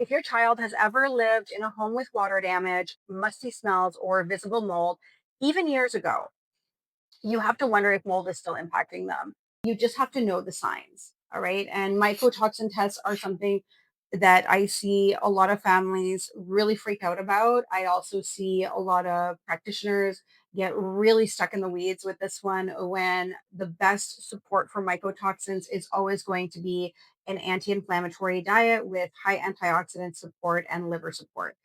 If your child has ever lived in a home with water damage, musty smells, or visible mold, even years ago, you have to wonder if mold is still impacting them. You just have to know the signs. All right. And mycotoxin tests are something that I see a lot of families really freak out about. I also see a lot of practitioners get really stuck in the weeds with this one when the best support for mycotoxins is always going to be an anti inflammatory diet with high antioxidant support and liver support.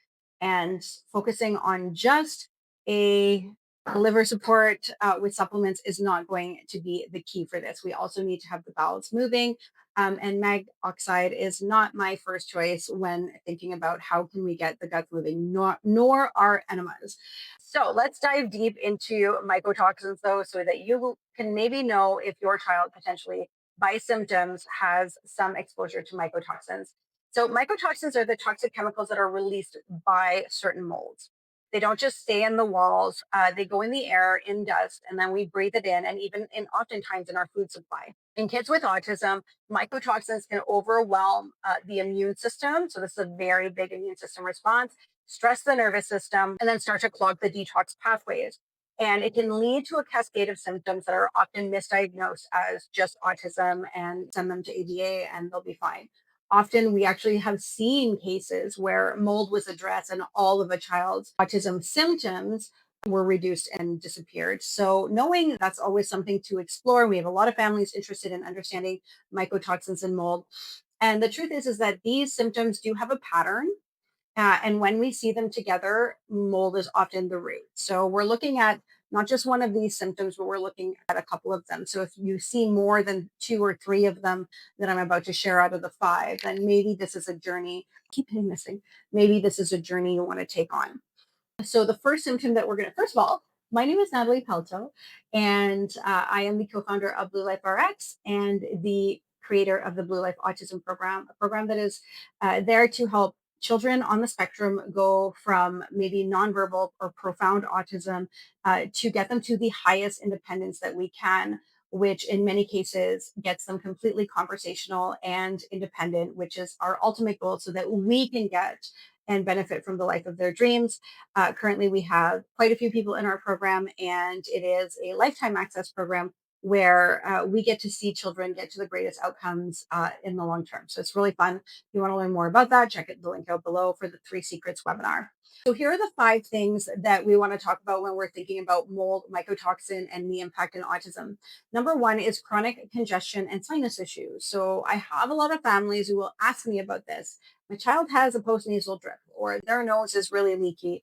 And focusing on just a liver support with supplements is not going to be the key for this. We also need to have the bowels moving. And mag oxide is not my first choice when thinking about how can we get the gut moving, nor are enemas. So let's dive deep into mycotoxins, though, so that you can maybe know if your child potentially, by symptoms, has some exposure to mycotoxins. So mycotoxins are the toxic chemicals that are released by certain molds. They don't just stay in the walls. They go in the air, in dust, and then we breathe it in, and even in oftentimes in our food supply. In kids with autism, mycotoxins can overwhelm the immune system. So this is a very big immune system response, stress the nervous system, and then start to clog the detox pathways. And it can lead to a cascade of symptoms that are often misdiagnosed as just autism and send them to ABA and they'll be fine. Often we actually have seen cases where mold was addressed and all of a child's autism symptoms were reduced and disappeared. So knowing that's always something to explore. We have a lot of families interested in understanding mycotoxins and mold. And the truth is that these symptoms do have a pattern. And when we see them together, mold is often the root. So we're looking at not just one of these symptoms, but we're looking at a couple of them. So if you see more than two or three of them that I'm about to share out of the five, then maybe this is a journey. Keep hitting this thing. Maybe this is a journey you want to take on. So the first symptom that we're going to, first of all, my name is Natalie Pelto, and I am the co-founder of Blue Life RX and the creator of the Blue Life Autism Program, a program that is there to help children on the spectrum go from maybe nonverbal or profound autism to get them to the highest independence that we can, which in many cases gets them completely conversational and independent, which is our ultimate goal so that we can get and benefit from the life of their dreams. Currently, we have quite a few people in our program, and it is a lifetime access program where we get to see children get to the greatest outcomes in the long term. So it's really fun. If you want to learn more about that, check the link out below for the Three Secrets webinar. So here are the five things that we want to talk about when we're thinking about mold, mycotoxin, and the impact in autism. Number one is chronic congestion and sinus issues. So I have a lot of families who will ask me about this. My child has a postnasal drip, or their nose is really leaky.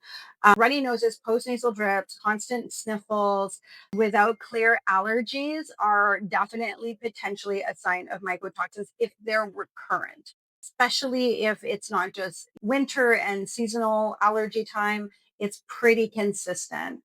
Runny noses, postnasal drips, constant sniffles without clear allergies are definitely potentially a sign of mycotoxins if they're recurrent, especially if it's not just winter and seasonal allergy time, it's pretty consistent.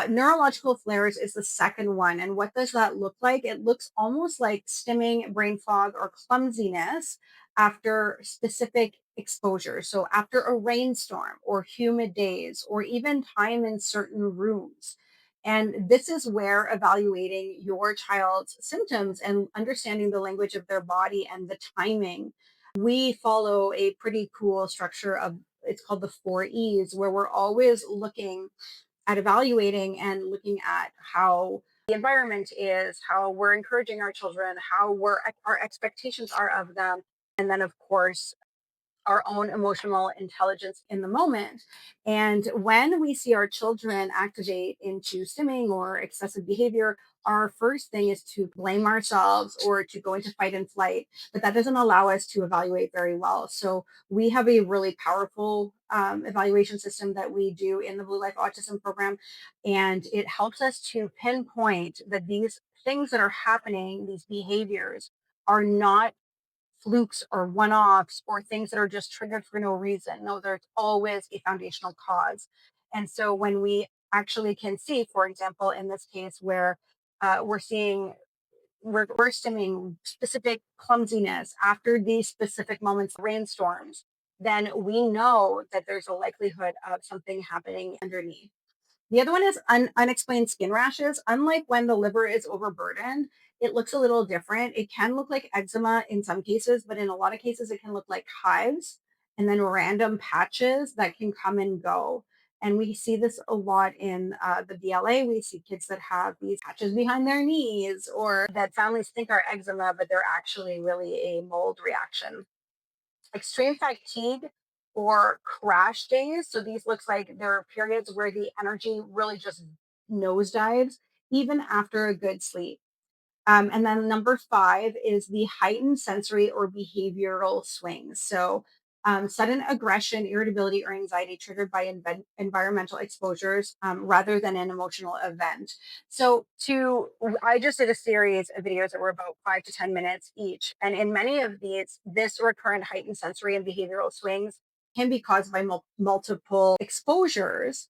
Neurological flares is the second one. And what does that look like? It looks almost like stimming, brain fog, or clumsiness after specific exposure. So, after a rainstorm or humid days, or even time in certain rooms. And this is where evaluating your child's symptoms and understanding the language of their body and the timing. We follow a pretty cool structure of it's called the 4 E's, where we're always looking at evaluating and looking at how the environment is, how we're encouraging our children, how our expectations are of them, and then of course our own emotional intelligence in the moment. And when we see our children activate into stimming or excessive behavior, our first thing is to blame ourselves or to go into fight and flight, but that doesn't allow us to evaluate very well. So we have a really powerful evaluation system that we do in the Blue Life Autism Program, and it helps us to pinpoint that these things that are happening, these behaviors, are not flukes or one offs or things that are just triggered for no reason. No, there's always a foundational cause. And so when we actually can see, for example, in this case where we're seeing we're stemming specific clumsiness after these specific moments, rainstorms, then we know that there's a likelihood of something happening underneath. The other one is unexplained skin rashes. Unlike when the liver is overburdened, it looks a little different. It can look like eczema in some cases, but in a lot of cases, it can look like hives. and then random patches that can come and go. And we see this a lot in the BLA. We see kids that have these patches behind their knees, or that families think are eczema, but they're actually really a mold reaction. Extreme fatigue or crash days. So these looks like there are periods where the energy really just nosedives even after a good sleep. And then number five is the heightened sensory or behavioral swings. So, sudden aggression, irritability, or anxiety triggered by environmental exposures rather than an emotional event. I just did a series of videos that were about 5 to 10 minutes each. And in many of these, this recurrent heightened sensory and behavioral swings can be caused by multiple exposures.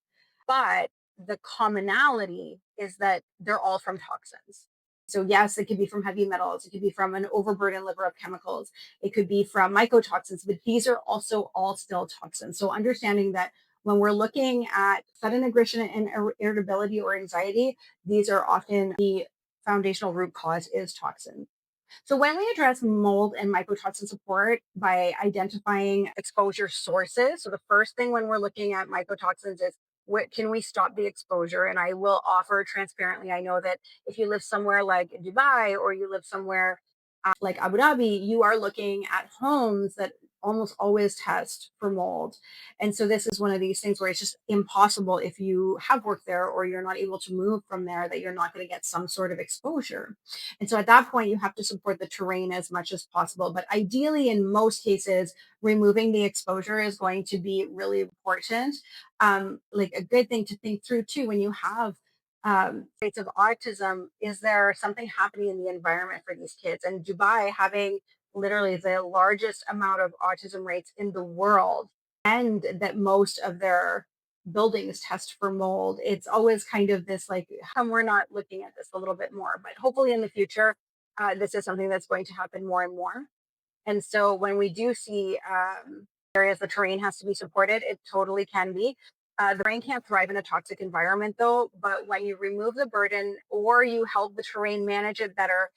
But the commonality is that they're all from toxins. So yes, it could be from heavy metals, it could be from an overburdened liver of chemicals, it could be from mycotoxins, but these are also all still toxins. So understanding that when we're looking at sudden aggression and irritability or anxiety, these are often the foundational root cause is toxin. So when we address mold and mycotoxin support by identifying exposure sources, so the first thing when we're looking at mycotoxins is what can we stop the exposure? And I will offer transparently, I know that if you live somewhere like Dubai or you live somewhere like Abu Dhabi, you are looking at homes that almost always test for mold. And so this is one of these things where it's just impossible if you have worked there or you're not able to move from there that you're not going to get some sort of exposure. And so at that point, you have to support the terrain as much as possible. But ideally, in most cases, removing the exposure is going to be really important. Like a good thing to think through too when you have rates of autism, is there something happening in the environment for these kids? And Dubai having literally the largest amount of autism rates in the world, and that most of their buildings test for mold. It's always kind of this like, how come we're not looking at this a little bit more? But hopefully in the future, this is something that's going to happen more and more. And so when we do see areas the terrain has to be supported, it totally can be. The brain can't thrive in a toxic environment though, but when you remove the burden or you help the terrain manage it better,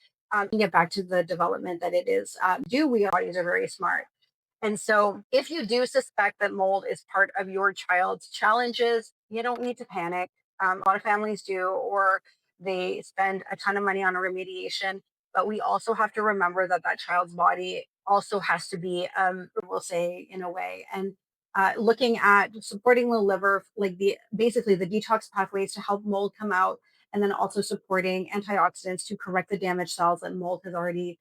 you get back to the development that it is due. We bodies are very smart. And so, if you do suspect that mold is part of your child's challenges, you don't need to panic. A lot of families do, or they spend a ton of money on a remediation. But we also have to remember that that child's body also has to be, we'll say, in a way. And looking at supporting the liver, like the basically the detox pathways to help mold come out, and then also supporting antioxidants to correct the damaged cells that mold has already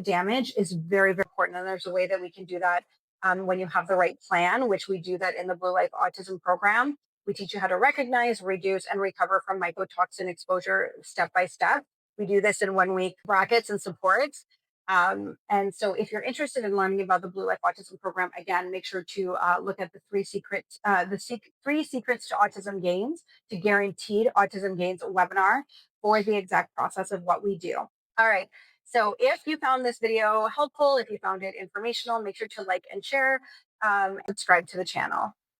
damage is very, very important. And there's a way that we can do that when you have the right plan, which we do that in the Blue Life Autism program. We teach you how to recognize, reduce, and recover from mycotoxin exposure step by step. We do this in 1 week brackets and supports. And so, if you're interested in learning about the Blue Life Autism program, again, make sure to look at the three secrets to autism gains to guaranteed autism gains webinar for the exact process of what we do. All right. So if you found this video helpful, if you found it informational, make sure to like and share, subscribe to the channel.